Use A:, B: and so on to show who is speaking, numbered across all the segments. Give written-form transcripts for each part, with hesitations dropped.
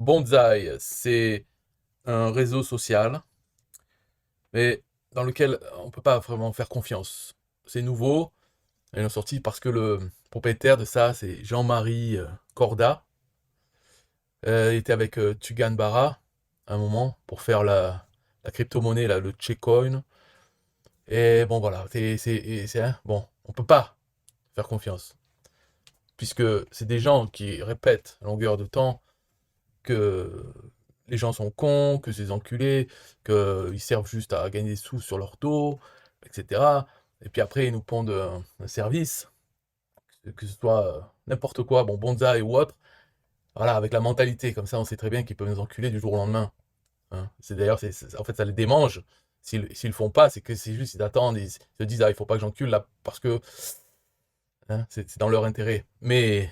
A: Bonzai, c'est un réseau social, mais dans lequel on ne peut pas vraiment faire confiance. C'est nouveau, ils l'ont sorti parce que le propriétaire de ça, c'est Jean-Marie Corda. Il était avec Tugan Barra à un moment pour faire la crypto-monnaie, là, le Checkcoin. Et bon, voilà, hein, bon, on peut pas faire confiance. Puisque c'est des gens qui répètent à longueur de temps que les gens sont cons, que c'est des enculés, qu'ils servent juste à gagner des sous sur leur dos, etc. Et puis après, ils nous pondent un service, que ce soit n'importe quoi, bon, bonsaï ou autre. Voilà, avec la mentalité, comme ça, on sait très bien qu'ils peuvent nous enculer du jour au lendemain. Hein. C'est d'ailleurs, en fait, ça les démange. S'ils le font pas, c'est que c'est juste, ils attendent, ils se disent, ah, il faut pas que j'encule là, parce que hein, c'est dans leur intérêt. Mais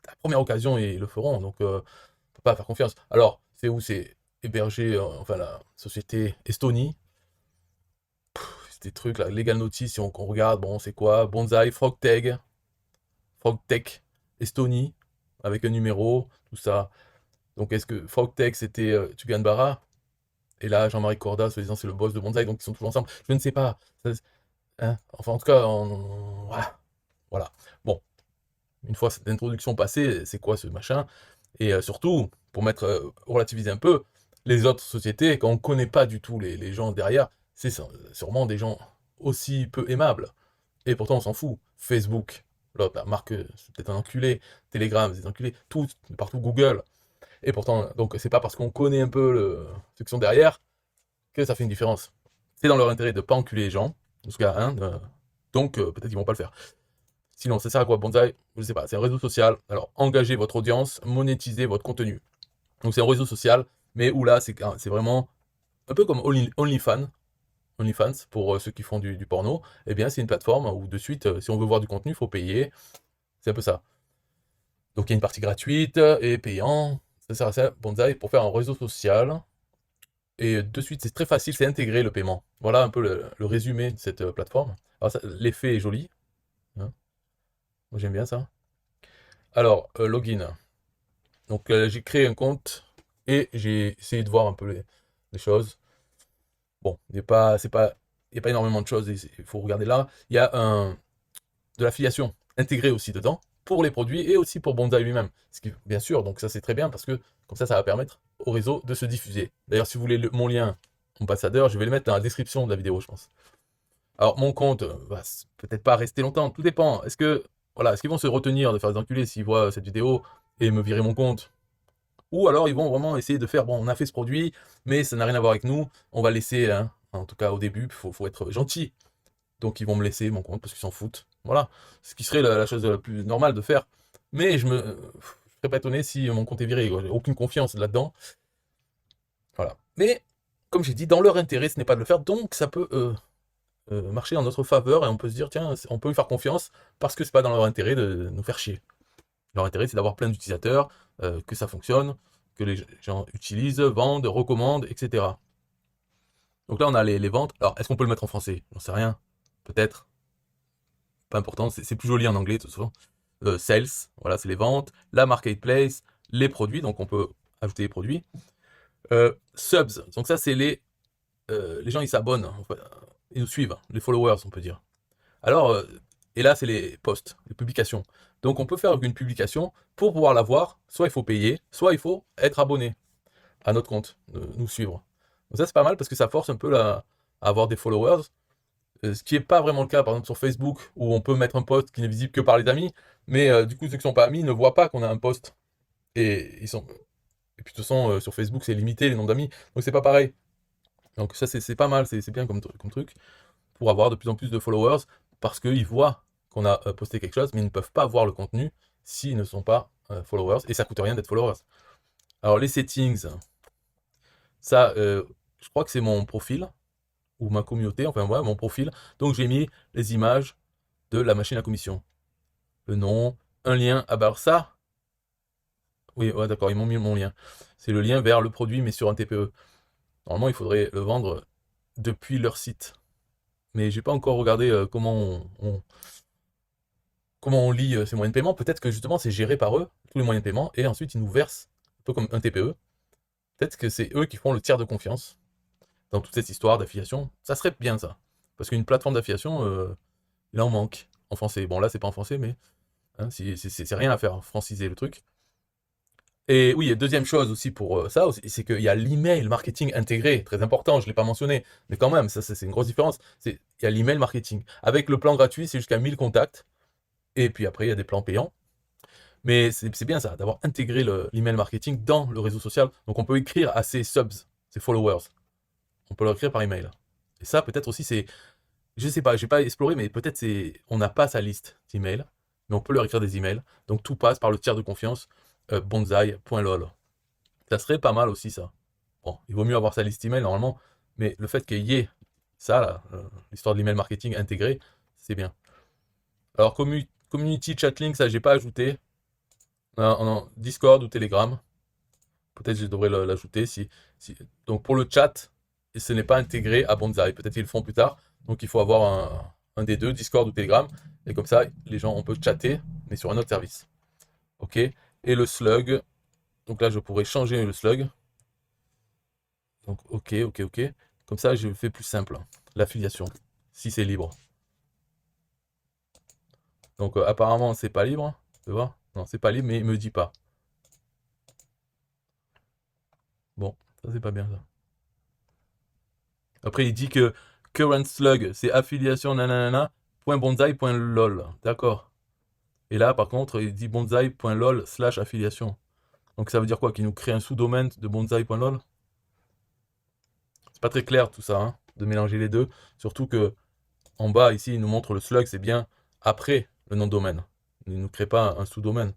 A: à la première occasion, ils le feront, donc on peut pas faire confiance. Alors, c'est où c'est hébergé, enfin, la société Estonie, c'est des trucs, là, Legal Notice, si on regarde, bon, c'est quoi? Bonsaï, Frogtech, Estonie, avec un numéro, tout ça. Donc, est-ce que Frogtech, c'était Tugan Barra? Et là, Jean-Marie Corda, soi-disant, c'est le boss de Bonsaï, donc ils sont toujours ensemble. Je ne sais pas. Hein, enfin, en tout cas, voilà. Voilà. Bon, une fois cette introduction passée, c'est quoi ce machin? Et surtout, pour relativiser un peu, les autres sociétés, quand on ne connaît pas du tout les gens derrière, c'est sûrement des gens aussi peu aimables. Et pourtant, on s'en fout. Facebook, l'autre, la marque, c'est peut-être un enculé. Telegram, c'est un enculé. Tout, partout Google. Et pourtant, donc, c'est pas parce qu'on connaît un peu ceux qui sont derrière que ça fait une différence. C'est dans leur intérêt de pas enculer les gens. En tout cas, hein, donc, peut-être qu'ils vont pas le faire. Sinon, ça sert à quoi Bonsaï? Je sais pas, c'est un réseau social. Alors, engagez votre audience, monétisez votre contenu. Donc, c'est un réseau social, mais où là, c'est vraiment un peu comme OnlyFans, pour ceux qui font du porno. Eh bien, c'est une plateforme où de suite, si on veut voir du contenu, il faut payer. C'est un peu ça. Donc, il y a une partie gratuite et payant. Ça sert à ça, Bonsaï, pour faire un réseau social. Et de suite, c'est très facile, c'est intégrer le paiement. Voilà un peu le résumé de cette plateforme. Alors, l'effet est joli. Hein. Moi, j'aime bien ça. Alors, login. Donc j'ai créé un compte et j'ai essayé de voir un peu les choses. Bon, il y a pas énormément de choses, il faut regarder là. Il y a de l'affiliation intégrée aussi dedans pour les produits et aussi pour Bonsaï lui-même. Ce qui, bien sûr, donc ça c'est très bien parce que comme ça va permettre au réseau de se diffuser. D'ailleurs, si vous voulez mon lien ambassadeur, je vais le mettre dans la description de la vidéo, je pense. Alors mon compte va peut-être pas rester longtemps, tout dépend. Est-ce qu'ils vont se retenir de faire des enculés s'ils voient cette vidéo et me virer mon compte? Ou alors ils vont vraiment essayer de faire, bon, on a fait ce produit, mais ça n'a rien à voir avec nous, on va laisser, hein, en tout cas au début, faut être gentil. Donc ils vont me laisser mon compte parce qu'ils s'en foutent. Voilà, ce qui serait la chose la plus normale de faire. Mais je serais pas étonné si mon compte est viré, j'ai aucune confiance là-dedans. Voilà. Mais, comme j'ai dit, dans leur intérêt, ce n'est pas de le faire, donc ça peut marcher en notre faveur et on peut se dire, tiens, on peut lui faire confiance parce que c'est pas dans leur intérêt de nous faire chier. Leur intérêt, c'est d'avoir plein d'utilisateurs, que ça fonctionne, que les gens utilisent, vendent, recommandent, etc. Donc là, on a les ventes. Alors, est-ce qu'on peut le mettre en français? J'en sais rien. Peut-être. Pas important. C'est plus joli en anglais, de toute façon. Sales, voilà, c'est les ventes. La marketplace, les produits. Donc, on peut ajouter les produits. Subs. Donc, ça, c'est les gens, ils s'abonnent. Enfin, ils nous suivent. Les followers, on peut dire. Alors, et là, c'est les posts, les publications. Donc, on peut faire une publication pour pouvoir la voir. Soit il faut payer, soit il faut être abonné à notre compte, nous suivre. Donc ça, c'est pas mal parce que ça force un peu à avoir des followers. Ce qui n'est pas vraiment le cas, par exemple, sur Facebook, où on peut mettre un post qui n'est visible que par les amis. Mais du coup, ceux qui sont pas amis ne voient pas qu'on a un post. Et, ils sont... et puis, de toute façon, sur Facebook, c'est limité les noms d'amis. Donc, c'est pas pareil. Donc, ça, c'est pas mal. C'est bien comme truc pour avoir de plus en plus de followers parce qu'ils voient qu'on a posté quelque chose, mais ils ne peuvent pas voir le contenu s'ils ne sont pas followers. Et ça coûte rien d'être followers. Alors, les settings, ça, je crois que c'est mon profil ou ma communauté, enfin, ouais, mon profil. Donc, j'ai mis les images de la machine à commission. Le nom, un lien. Ah, bah, alors ça, oui, ouais, d'accord, ils m'ont mis mon lien. C'est le lien vers le produit, mais sur un TPE. Normalement, il faudrait le vendre depuis leur site. Mais j'ai pas encore regardé comment on lit ces moyens de paiement. Peut-être que justement c'est géré par eux, tous les moyens de paiement, et ensuite ils nous versent peu comme un TPE. Peut-être que c'est eux qui font le tiers de confiance dans toute cette histoire d'affiliation. Ça serait bien ça. Parce qu'une plateforme d'affiliation, il en manque en français. Bon là c'est pas en français, mais hein, c'est rien à faire, hein, franciser le truc. Et oui, et deuxième chose aussi pour ça, c'est qu'il y a l'email marketing intégré, très important, je ne l'ai pas mentionné, mais quand même, ça c'est une grosse différence. Il y a l'email marketing. Avec le plan gratuit, c'est jusqu'à 1000 contacts, et puis après, il y a des plans payants. Mais c'est bien ça, d'avoir intégré l'email marketing dans le réseau social. Donc on peut écrire à ses subs, ses followers. On peut leur écrire par email. Et ça, peut-être aussi, je sais pas, j'ai pas exploré, mais peut-être on n'a pas sa liste d'emails, mais on peut leur écrire des emails. Donc tout passe par le tiers de confiance, bonsaï.lol. Ça serait pas mal aussi, ça. Bon, il vaut mieux avoir sa liste email normalement, mais le fait qu'il y ait ça, là, l'histoire de l'email marketing intégré, c'est bien. Alors, community chat link, ça, j'ai pas ajouté. Discord ou Telegram. Peut-être que je devrais l'ajouter. Donc, pour le chat, ce n'est pas intégré à Bonsaï. Peut-être qu'ils le font plus tard. Donc, il faut avoir un des deux, Discord ou Telegram. Et comme ça, les gens, on peut chatter, mais sur un autre service. OK. Et le slug. Donc là, je pourrais changer le slug. Donc, OK. Comme ça, je fais plus simple. L'affiliation, si c'est libre. Donc, apparemment, c'est pas libre. Tu vois? Non, c'est pas libre, mais il me dit pas. Bon, ça, c'est pas bien, ça. Après, il dit que current slug, c'est affiliation nanana, .bonsaï.lol. D'accord. Et là, par contre, il dit bonsaï.lol/affiliation. Donc, ça veut dire quoi? Qu'il nous crée un sous-domaine de bonsaï.lol? C'est pas très clair tout ça, hein, de mélanger les deux. Surtout que en bas, ici, il nous montre le slug, c'est bien après le nom de domaine. Il ne nous crée pas un sous-domaine.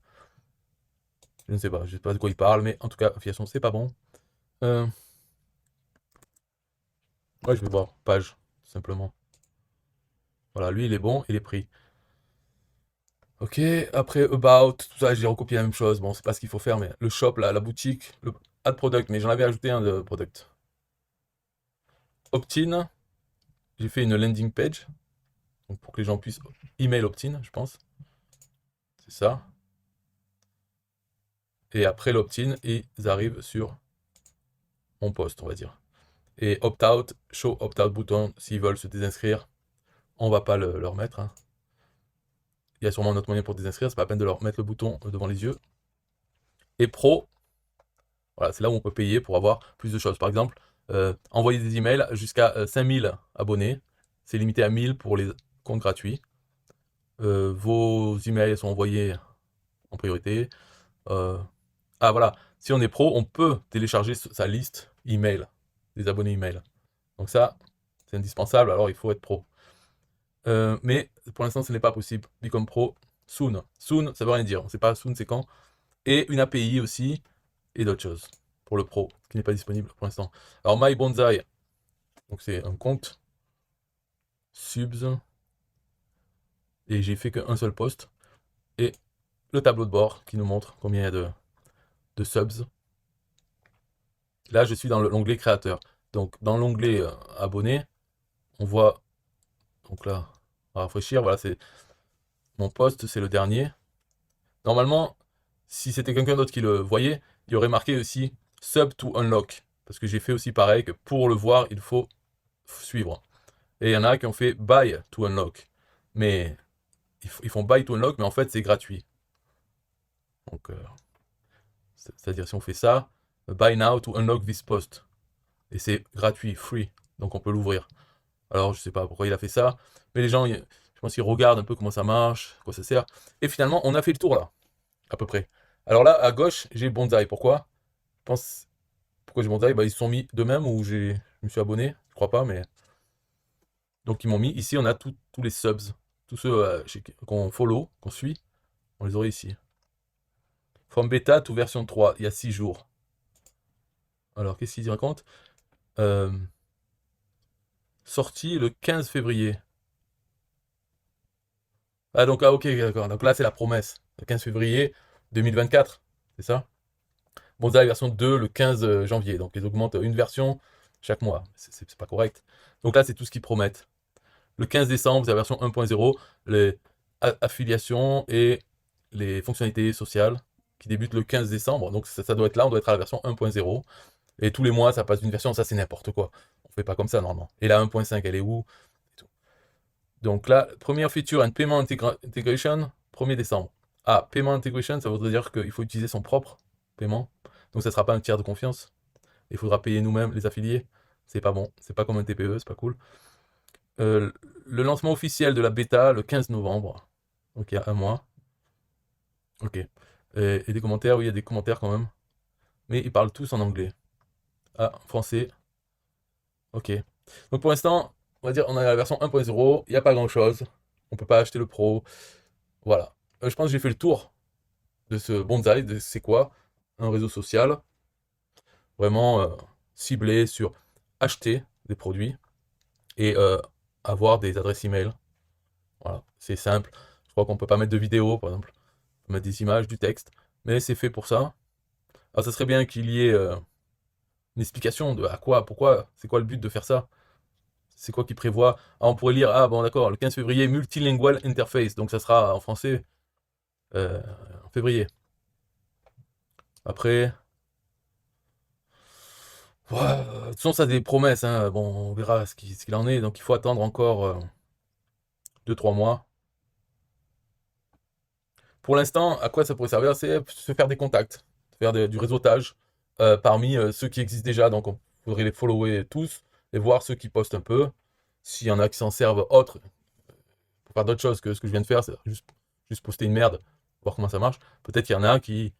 A: Je ne sais pas, je sais pas de quoi il parle, mais en tout cas, affiliation, c'est pas bon. Ouais, je vais voir, page, tout simplement. Voilà, lui, il est bon, il est pris. Ok, après About, tout ça, j'ai recopié la même chose. Bon, c'est pas ce qu'il faut faire, mais le shop, la boutique, le add product, mais j'en avais ajouté un de product. Opt-in, j'ai fait une landing page, donc pour que les gens puissent email opt-in, je pense. C'est ça. Et après l'opt-in, ils arrivent sur mon post, on va dire. Et opt-out, show opt-out bouton, s'ils veulent se désinscrire, on va pas leur mettre, hein. Il y a sûrement un autre moyen pour désinscrire, c'est pas la peine de leur mettre le bouton devant les yeux. Et pro, voilà, c'est là où on peut payer pour avoir plus de choses. Par exemple, envoyer des emails jusqu'à 5000 abonnés. C'est limité à 1000 pour les comptes gratuits. Vos emails sont envoyés en priorité. Ah voilà, si on est pro, on peut télécharger sa liste email, des abonnés email. Donc ça, c'est indispensable, alors il faut être pro. Mais pour l'instant, ce n'est pas possible. Become pro, soon. Soon, ça veut rien dire. On ne sait pas soon, c'est quand. Et une API aussi, et d'autres choses pour le pro, qui n'est pas disponible pour l'instant. Alors, My Bonsaï, donc c'est un compte subs, et j'ai fait qu'un seul post, et le tableau de bord qui nous montre combien il y a de subs. Là, je suis dans l'onglet créateur. Donc, dans l'onglet abonné, on voit, donc là, on va rafraîchir, voilà, c'est mon post, c'est le dernier. Normalement, si c'était quelqu'un d'autre qui le voyait, il y aurait marqué aussi sub to unlock. Parce que j'ai fait aussi pareil, que pour le voir, il faut suivre. Et il y en a qui ont fait buy to unlock. Mais ils font buy to unlock, mais en fait, c'est gratuit. Donc, c'est-à-dire si on fait ça, buy now to unlock this post. Et c'est gratuit, free. Donc on peut l'ouvrir. Alors, je sais pas pourquoi il a fait ça. Mais les gens, je pense qu'ils regardent un peu comment ça marche, à quoi ça sert. Et finalement, on a fait le tour là, à peu près. Alors là, à gauche, j'ai Bonsaï. Pourquoi? Je pense. Pourquoi j'ai Bonsaï? Bah, ils se sont mis d'eux-mêmes ou je me suis abonné. Je crois pas, mais. Donc ils m'ont mis. Ici, on a tous les subs. Tous ceux qu'on follow, qu'on suit. On les aurait ici. From bêta to version 3, il y a 6 jours. Alors, qu'est-ce qu'il raconte? Sorti le 15 février. Ah, donc, ah, ok, d'accord. Donc là, c'est la promesse. Le 15 février 2024. C'est ça? Bonsaï version 2 le 15 janvier. Donc, ils augmentent une version chaque mois. C'est pas correct. Donc là, c'est tout ce qu'ils promettent. Le 15 décembre, c'est la version 1.0, les affiliations et les fonctionnalités sociales. qui débute le 15 décembre. Donc ça doit être là, on doit être à la version 1.0. Et tous les mois, ça passe d'une version, ça c'est n'importe quoi. On fait pas comme ça normalement. Et la 1.5, elle est où? Et tout. Donc là, première feature and payment integration, 1er décembre. Ah, payment integration, ça voudrait dire qu'il faut utiliser son propre paiement. Donc ça ne sera pas un tiers de confiance. Il faudra payer nous-mêmes les affiliés. C'est pas bon, c'est pas comme un TPE, c'est pas cool. Le lancement officiel de la bêta le 15 novembre. Donc il y a un mois. Ok. Et des commentaires, oui, il y a des commentaires quand même. Mais ils parlent tous en anglais. Ah, français. Ok. Donc pour l'instant, on va dire on a la version 1.0, il n'y a pas grand chose. On peut pas acheter le pro. Voilà. Je pense que j'ai fait le tour de ce bonsaï, de c'est quoi un réseau social vraiment ciblé sur acheter des produits et avoir des adresses email. Voilà, c'est simple. Je crois qu'on peut pas mettre de vidéo, par exemple. On peut mettre des images, du texte, mais c'est fait pour ça. Alors ça serait bien qu'il y ait une explication de à quoi, pourquoi, c'est quoi le but de faire ça. C'est quoi qui prévoit. Ah, on pourrait lire, ah bon d'accord, le 15 février, multilingual interface, donc ça sera en français euh, en février. Après, ouais, de toute façon, ça a des promesses, hein. Bon, on verra ce qu'il en est, donc il faut attendre encore 2-3 mois. Pour l'instant, à quoi ça pourrait servir? C'est se faire des contacts, faire du réseautage parmi ceux qui existent déjà. Donc, on faudrait les follower tous et voir ceux qui postent un peu. S'il y en a qui s'en servent autre, pour faire d'autres choses que ce que je viens de faire, c'est juste poster une merde, voir comment ça marche. Peut-être qu'il y en a qui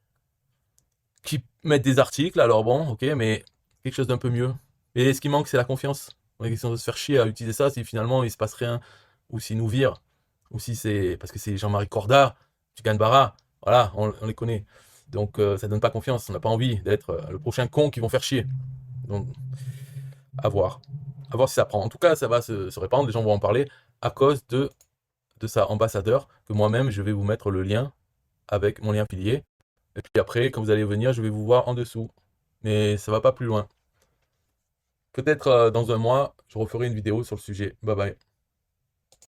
A: mettent des articles, alors bon, ok, mais quelque chose d'un peu mieux. Et ce qui manque, c'est la confiance. On est question de se faire chier à utiliser ça si finalement il se passe rien, ou s'ils nous virent, ou si c'est parce que c'est Jean-Marie Corda, Tugan Barra, voilà, on les connaît. Donc ça donne pas confiance, on n'a pas envie d'être le prochain con qui vont faire chier. Donc à voir. À voir si ça prend. En tout cas, ça va se répandre, les gens vont en parler à cause de sa ambassadeur, que moi-même je vais vous mettre le lien avec mon lien affilié. Et puis après, quand vous allez venir, je vais vous voir en dessous. Mais ça va pas plus loin. Peut-être dans un mois, je referai une vidéo sur le sujet. Bye bye.